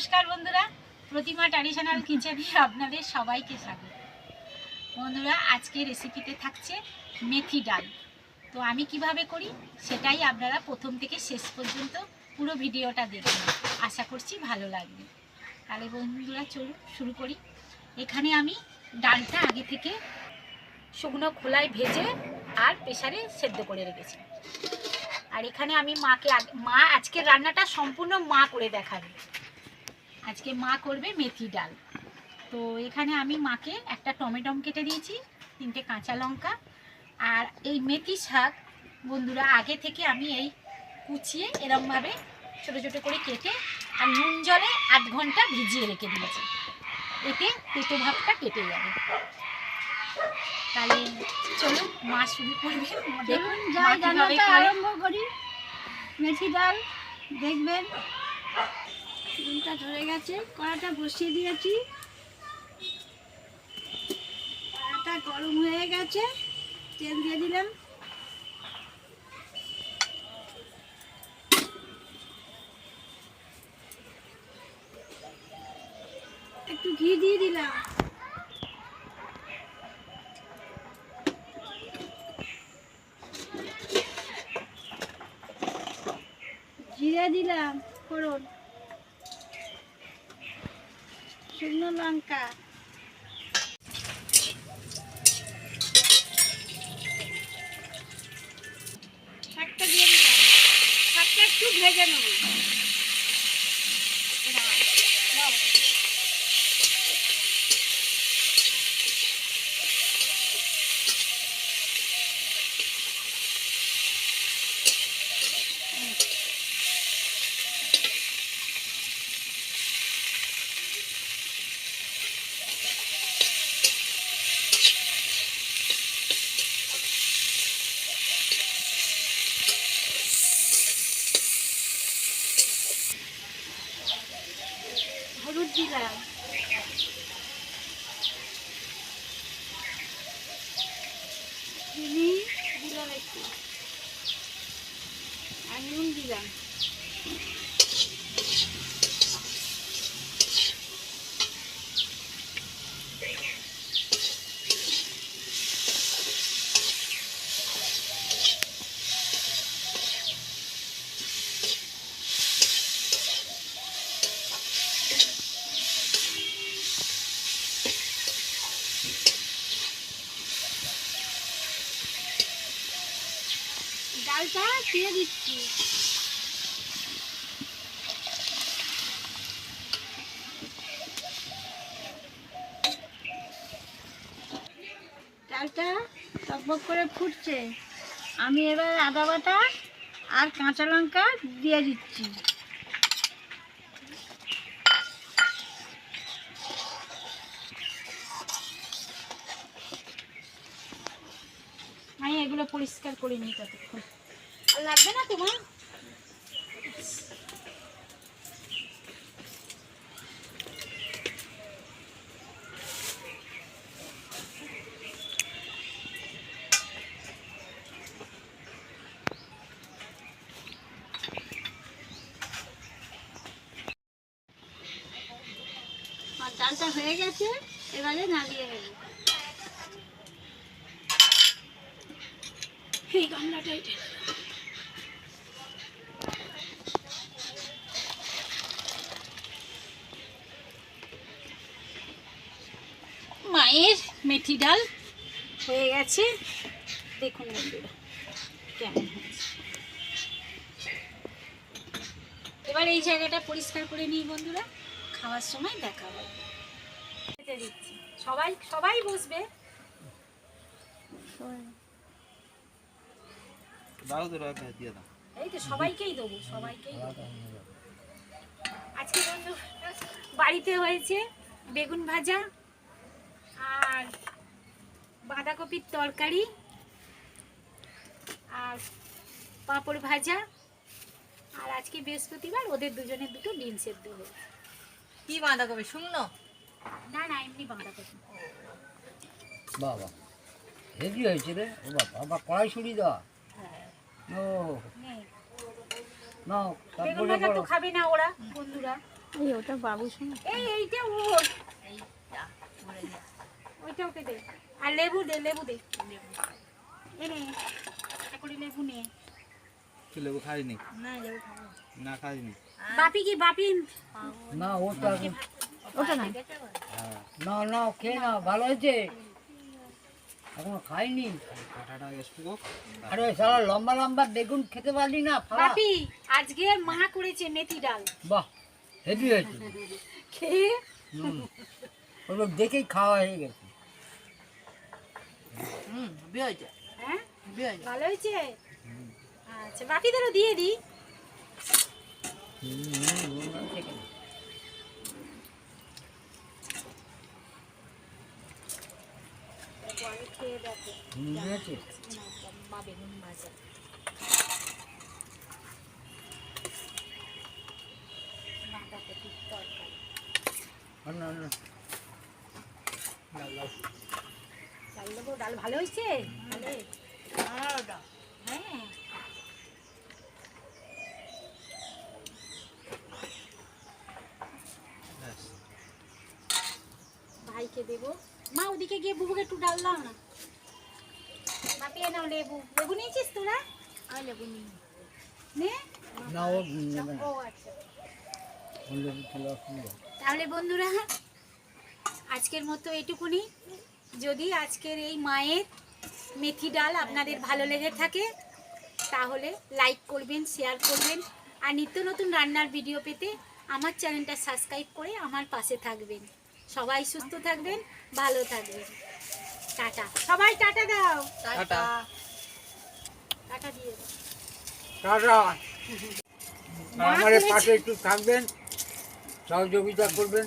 নমস্কার বন্ধুরা, প্রতিমা ট্র্যাডিশনাল কিচেনে আপনাদের সবাইকে স্বাগত। বন্ধুরা, আজকে রেসিপিতে থাকছে মেথি ডাল। তো আমি কিভাবে করি সেটাই আপনারা প্রথম থেকে শেষ পর্যন্ত পুরো ভিডিওটা দেখবেন, আশা করছি ভালো লাগবে। তাহলে বন্ধুরা চলুন শুরু করি। এখানে আমি ডালটা আগে থেকে শুকনো খোলায় ভেজে আর প্রেসারে সেদ্ধ করে রেখেছি। আর এখানে আমি মা আজকের রান্নাটা সম্পূর্ণ মা করে দেখাবে। আজকে মা করবে মেথি ডাল। তো এখানে আমি মাকে একটা টমেটো কেটে দিয়েছি, 3টে কাঁচা লঙ্কা। আর এই মেথি শাক বন্ধুরা আগে থেকে আমি এই কুচিয়ে এরমভাবে ছোটো ছোটো করে কেটে আর নুন জলে 8 ঘন্টা ভিজিয়ে রেখে দিয়েছি, এতে তেতো ভাবটা কেটে যাবে। তাহলে চলুন মা শুরু করবে। দেখুন রান্নাটা আরম্ভ করি। মেথি ডাল দেখবেন নুনটা ধরে গেছে, কড়াটা বসিয়ে দিয়েছি, কড়াটা গরম হয়ে গেছে, তেল দিয়ে দিলাম, একটু ঘি দিয়ে দিলাম, জিরে দিলাম, ফোড়ন, শুকনো লঙ্কা, শাকটা দিয়ে দিলাম, শাকটা একটু ভেজে নেব। হলুদ দিলাম, চিনি দিলাম একটু, আর নুন দিলাম। ডালটা দিয়ে দিচ্ছি, ডালটা টকবক করে ফুটছে, আমি এবার আদা বাটা আর কাঁচা লঙ্কা দিয়ে দিচ্ছি। আমি এগুলো পরিষ্কার করে নিই ততক্ষণ। আর লাগবে না তোমার? আর ডালটা হয়ে গেছে, এবারে নামিয়ে নেব। এই গামলাটা এটা মায়ের মেথি ডাল হয়ে গেছে, দেখুন বন্ধুরা কেমন হয়েছে। এবার এই জায়গাটা পরিষ্কার করে নিই বন্ধুরা, খাওয়ার সময় দেখা হবে। খেতে দিচ্ছি, সবাই সবাই বসবে। এই তো সবাইকেই দেবো, সবাইকেই দেবো। আজকে বন্ধু বাড়িতে হয়েছে বেগুন ভাজা আর বাঁধাকপির তরকারি আর পাঁপড় ভাজা, আর আজকে বৃহস্পতিবার ওদের দুজনের দুটো ডিম সেদ্ধ হয়েছে। কি বাঁধাকপি শুকনো? না না, এমনি বাঁধাকপি। বাবা হেভি হয়েছে রে, ও বাবা আবার কড়াইশুঁড়ি দেওয়া। হ্যাঁ, ও নেই নাও বেগুন ভাজা তো খাবে না ওরা বন্ধুরা, এই ওটা বাবু শোনো এইটা ওর এইটা মরে গেছে। ওইটা ওকে দে আর লেবু দে এনে একটা করে লেবু নে তুই লেবু খাইনি? না লেবু খাবো না খাইনি। বাপি না ও তো এখন ওটা না দেখেছো বল? হ্যাঁ, না না খেয়ে না ভালো হয়েছে এখনো খাইনি। কাঁটাটা একটু হোক। আরে সারা লম্বা লম্বা বেগুন খেতে পারলি না ফালা। বাপি আজকে মা করেছে মেথি ডাল বাহ হেভি হয়েছে। খেয়ে ওগুলো দেখেই খাওয়া হয়ে গেছে। বিয়ে হয়েছে হ্যাঁ বিয়ে হয়েছে ভালো হয়েছে আচ্ছা বাপিদেরও দিয়ে দিই আমি খেয়ে দেখো হয়েছে মা বেগুন ভাজা বাঁধাকপির তরকারি না না ডাল দেবো ডাল ভালো হয়েছে ভালো আমার ওটা হ্যাঁ ব্যাস। ভাইকে দেবো মা ওদিকে গিয়ে বুবুকে একটু ডাল দাও না মাপিয়ে নাও লেবু নিয়েছিস তোরা আমি লেবু নিই নে না ও নেবে না ও আচ্ছা ও লেবু খেলে অসুবিধা। তাহলে বন্ধুরা আজকের মতো এটুকুনি যদি আজকের এই মায়ের মেথি ডাল আপনাদের ভালো লেগে থাকে তাহলে লাইক করবেন শেয়ার করবেন আর নিত্য নতুন রান্নার ভিডিও পেতে আমার চ্যানেলটা সাবস্ক্রাইব করে আমার পাশে থাকবেন সবাই সুস্থ থাকবেন ভালো থাকবেন টাটা সবাই টাটা দাও টাটা টাটা দিয়ে দাও টাটা আর আমার পাশে একটু থাকবেন সহযোগিতা করবেন